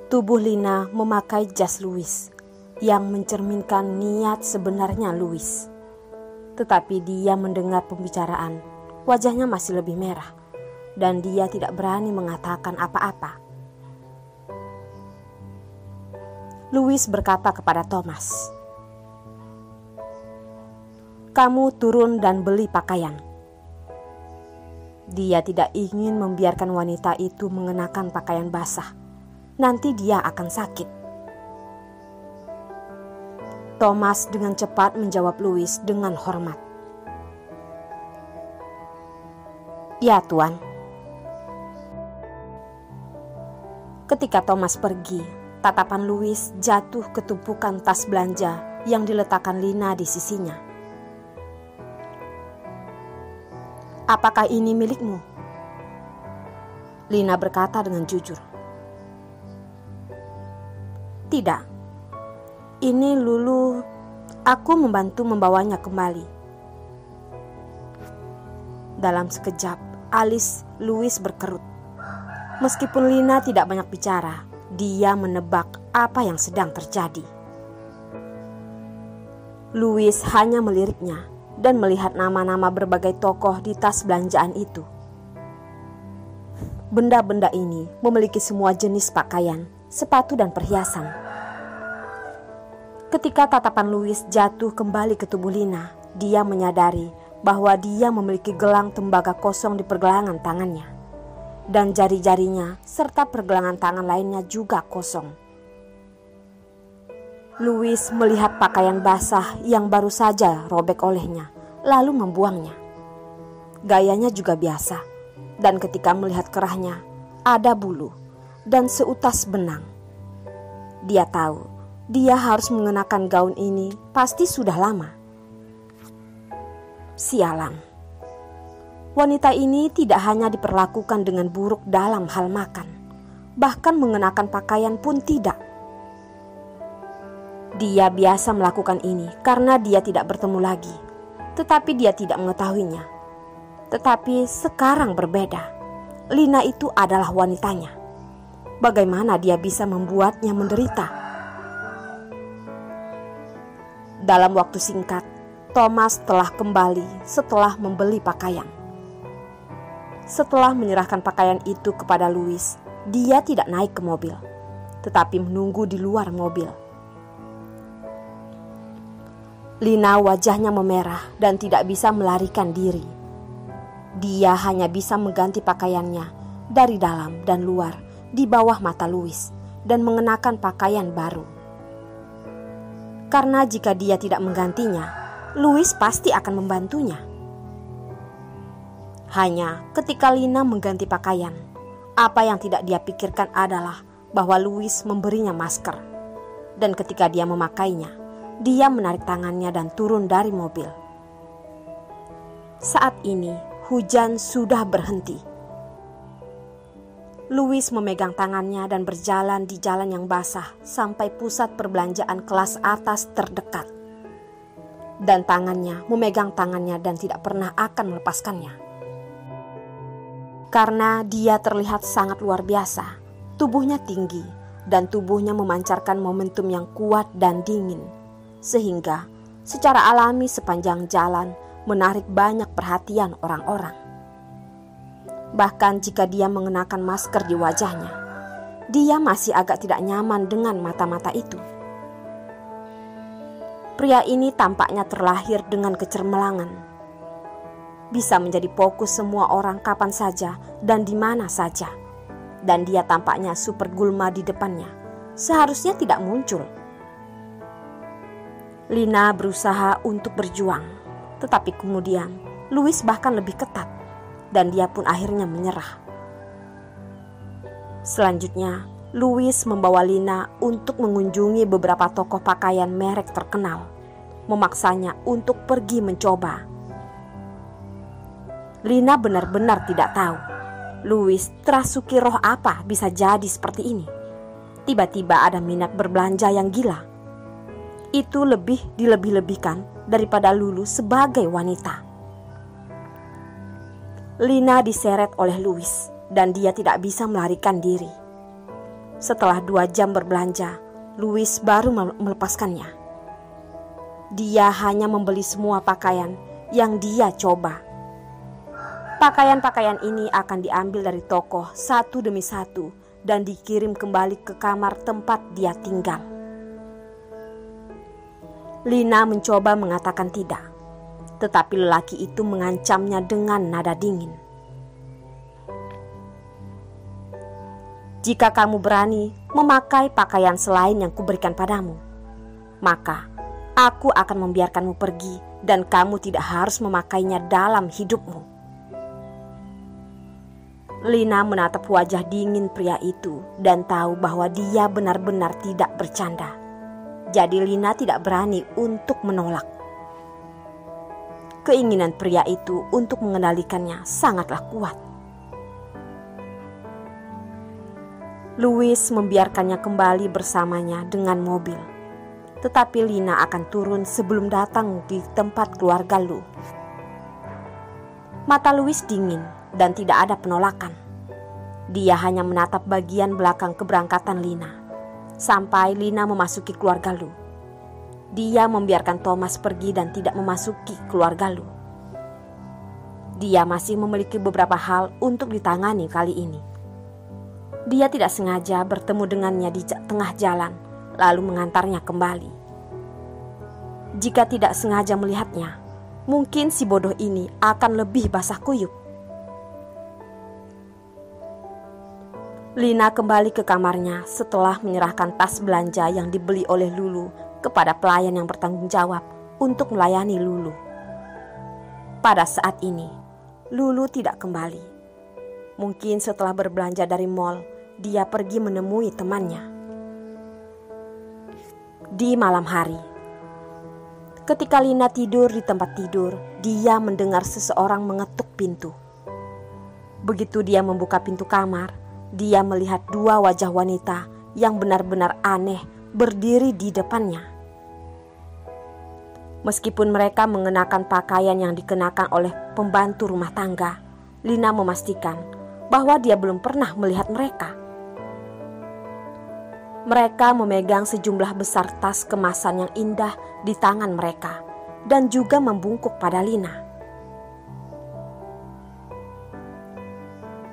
Tubuh Lina memakai jas Louis yang mencerminkan niat sebenarnya Louis. Tetapi dia mendengar pembicaraan, wajahnya masih lebih merah, dan dia tidak berani mengatakan apa-apa. Louis berkata kepada Thomas, "Kamu turun dan beli pakaian." Dia tidak ingin membiarkan wanita itu mengenakan pakaian basah. Nanti dia akan sakit. Thomas dengan cepat menjawab Louis dengan hormat. "Ya, Tuan." Ketika Thomas pergi, tatapan Louis jatuh ke tumpukan tas belanja yang diletakkan Lina di sisinya. "Apakah ini milikmu?" Lina berkata dengan jujur. "Tidak. Ini Lulu, aku membantu membawanya kembali." Dalam sekejap, alis Louis berkerut. Meskipun Lina tidak banyak bicara, dia menebak apa yang sedang terjadi. Louis hanya meliriknya dan melihat nama-nama berbagai tokoh di tas belanjaan itu. Benda-benda ini memiliki semua jenis pakaian, sepatu dan perhiasan. Ketika tatapan Louis jatuh kembali ke tubuh Lina, dia menyadari bahwa dia memiliki gelang tembaga kosong di pergelangan tangannya. Dan jari-jarinya serta pergelangan tangan lainnya juga kosong. Louis melihat pakaian basah yang baru saja robek olehnya, lalu membuangnya. Gayanya juga biasa, dan ketika melihat kerahnya, ada bulu dan seutas benang. Dia tahu dia harus mengenakan gaun ini pasti sudah lama. Sialan. Wanita ini tidak hanya diperlakukan dengan buruk dalam hal makan, bahkan mengenakan pakaian pun tidak. Dia biasa melakukan ini karena dia tidak bertemu lagi, tetapi dia tidak mengetahuinya. Tetapi sekarang berbeda. Lina itu adalah wanitanya. Bagaimana dia bisa membuatnya menderita? Dalam waktu singkat, Thomas telah kembali setelah membeli pakaian. Setelah menyerahkan pakaian itu kepada Louis, dia tidak naik ke mobil, tetapi menunggu di luar mobil. Lina wajahnya memerah dan tidak bisa melarikan diri. Dia hanya bisa mengganti pakaiannya dari dalam dan luar di bawah mata Louis dan mengenakan pakaian baru. Karena jika dia tidak menggantinya, Louis pasti akan membantunya. Hanya ketika Lina mengganti pakaian, apa yang tidak dia pikirkan adalah bahwa Louis memberinya masker. Dan ketika dia memakainya, dia menarik tangannya dan turun dari mobil. Saat ini, hujan sudah berhenti. Louis memegang tangannya dan berjalan di jalan yang basah sampai pusat perbelanjaan kelas atas terdekat. Dan tangannya memegang tangannya dan tidak pernah akan melepaskannya. Karena dia terlihat sangat luar biasa, tubuhnya tinggi dan tubuhnya memancarkan momentum yang kuat dan dingin. Sehingga secara alami sepanjang jalan menarik banyak perhatian orang-orang. Bahkan jika dia mengenakan masker di wajahnya, dia masih agak tidak nyaman dengan mata-mata itu. Pria ini tampaknya terlahir dengan kecermelangan. Bisa menjadi fokus semua orang kapan saja dan di mana saja. Dan dia tampaknya super gulma di depannya. Seharusnya tidak muncul. Lina berusaha untuk berjuang, tetapi kemudian Louis bahkan lebih ketat. Dan dia pun akhirnya menyerah. Selanjutnya, Louis membawa Lina untuk mengunjungi beberapa toko pakaian merek terkenal, memaksanya untuk pergi mencoba. Lina benar-benar tidak tahu, Louis terasuki roh apa bisa jadi seperti ini. Tiba-tiba ada minat berbelanja yang gila. Itu lebih dilebih-lebihkan daripada Lulu sebagai wanita. Lina diseret oleh Louis dan dia tidak bisa melarikan diri. Setelah 2 jam berbelanja, Louis baru melepaskannya. Dia hanya membeli semua pakaian yang dia coba. Pakaian-pakaian ini akan diambil dari toko satu demi satu dan dikirim kembali ke kamar tempat dia tinggal. Lina mencoba mengatakan tidak, tetapi lelaki itu mengancamnya dengan nada dingin. Jika kamu berani memakai pakaian selain yang kuberikan padamu, maka aku akan membiarkanmu pergi dan kamu tidak harus memakainya dalam hidupmu. Lina menatap wajah dingin pria itu dan tahu bahwa dia benar-benar tidak bercanda. Jadi Lina tidak berani untuk menolak. Keinginan pria itu untuk mengendalikannya sangatlah kuat. Louis membiarkannya kembali bersamanya dengan mobil. Tetapi Lina akan turun sebelum datang di tempat keluarga Lou. Mata Louis dingin dan tidak ada penolakan. Dia hanya menatap bagian belakang keberangkatan Lina sampai Lina memasuki keluarga Lou. Dia membiarkan Thomas pergi dan tidak memasuki keluarga Lou. Dia masih memiliki beberapa hal untuk ditangani kali ini. Dia tidak sengaja bertemu dengannya di tengah jalan, lalu mengantarnya kembali. Jika tidak sengaja melihatnya, mungkin si bodoh ini akan lebih basah kuyup. Lina kembali ke kamarnya setelah menyerahkan tas belanja yang dibeli oleh Lulu kepada pelayan yang bertanggung jawab untuk melayani Lulu. Pada saat ini, Lulu tidak kembali. Mungkin setelah berbelanja dari mall, dia pergi menemui temannya. Di malam hari, ketika Lina tidur di tempat tidur, dia mendengar seseorang mengetuk pintu. Begitu dia membuka pintu kamar, dia melihat 2 wajah wanita yang benar-benar aneh berdiri di depannya. Meskipun mereka mengenakan pakaian yang dikenakan oleh pembantu rumah tangga, Lina memastikan bahwa dia belum pernah melihat mereka. Mereka memegang sejumlah besar tas kemasan yang indah di tangan mereka dan juga membungkuk pada Lina.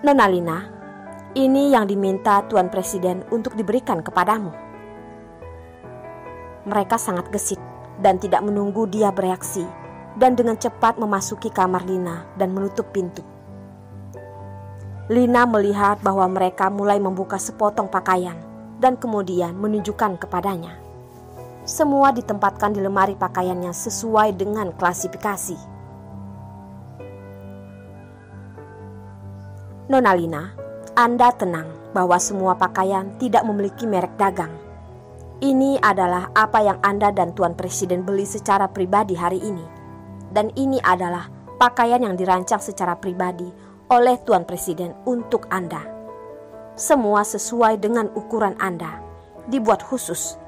Nona Lina, ini yang diminta Tuan Presiden untuk diberikan kepadamu. Mereka sangat gesit dan tidak menunggu dia bereaksi dan dengan cepat memasuki kamar Lina dan menutup pintu. Lina melihat bahwa mereka mulai membuka sepotong pakaian dan kemudian menunjukkan kepadanya. Semua ditempatkan di lemari pakaiannya sesuai dengan klasifikasi. Nona Lina, Anda tenang bahwa semua pakaian tidak memiliki merek dagang. Ini adalah apa yang Anda dan Tuan Presiden beli secara pribadi hari ini. Dan ini adalah pakaian yang dirancang secara pribadi oleh Tuan Presiden untuk Anda. Semua sesuai dengan ukuran Anda, dibuat khusus.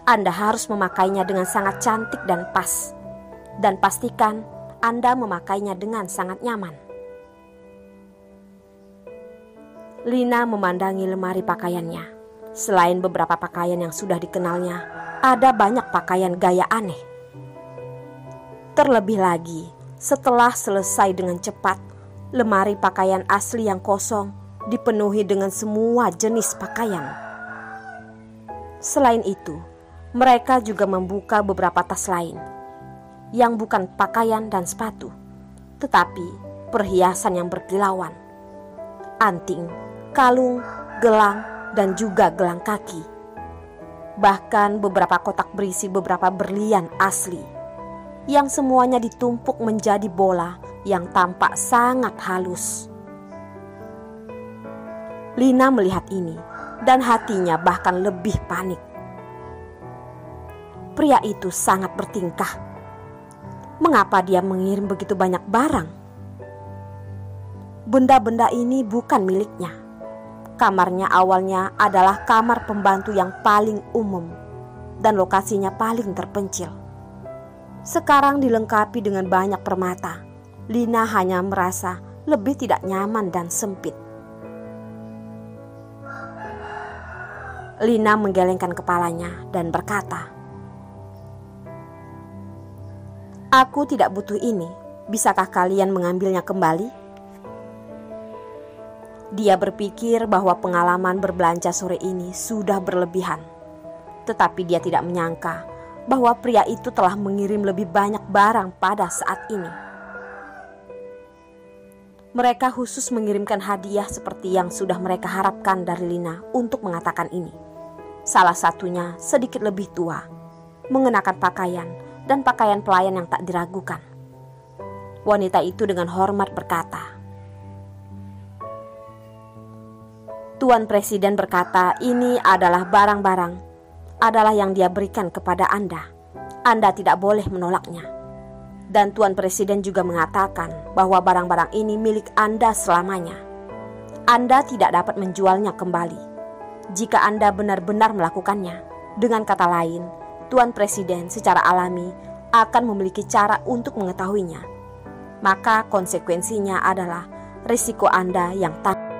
Anda harus memakainya dengan sangat cantik dan pas. Dan pastikan Anda memakainya dengan sangat nyaman. Lina memandangi lemari pakaiannya. Selain beberapa pakaian yang sudah dikenalnya, ada banyak pakaian gaya aneh. Terlebih lagi, setelah selesai dengan cepat, lemari pakaian asli yang kosong dipenuhi dengan semua jenis pakaian. Selain itu, mereka juga membuka beberapa tas lain yang bukan pakaian dan sepatu, tetapi perhiasan yang berkilauan, anting, kalung, gelang, dan juga gelang kaki. Bahkan beberapa kotak berisi beberapa berlian asli yang semuanya ditumpuk menjadi bola yang tampak sangat halus. Lina melihat ini dan hatinya bahkan lebih panik. Pria itu sangat bertingkah. Mengapa dia mengirim begitu banyak barang? Benda-benda ini bukan miliknya. Kamarnya awalnya adalah kamar pembantu yang paling umum dan lokasinya paling terpencil. Sekarang dilengkapi dengan banyak permata. Lina hanya merasa lebih tidak nyaman dan sempit. Lina menggelengkan kepalanya dan berkata, "Aku tidak butuh ini. Bisakah kalian mengambilnya kembali?" Dia berpikir bahwa pengalaman berbelanja sore ini sudah berlebihan. Tetapi dia tidak menyangka bahwa pria itu telah mengirim lebih banyak barang pada saat ini. Mereka khusus mengirimkan hadiah seperti yang sudah mereka harapkan dari Lina untuk mengatakan ini. Salah satunya sedikit lebih tua, mengenakan pakaian dan pakaian pelayan yang tak diragukan. Wanita itu dengan hormat berkata, "Tuan Presiden berkata ini adalah barang-barang, adalah yang dia berikan kepada Anda. Anda tidak boleh menolaknya. Dan Tuan Presiden juga mengatakan bahwa barang-barang ini milik Anda selamanya. Anda tidak dapat menjualnya kembali jika Anda benar-benar melakukannya. Dengan kata lain, Tuan Presiden secara alami akan memiliki cara untuk mengetahuinya. Maka konsekuensinya adalah risiko Anda yang tak."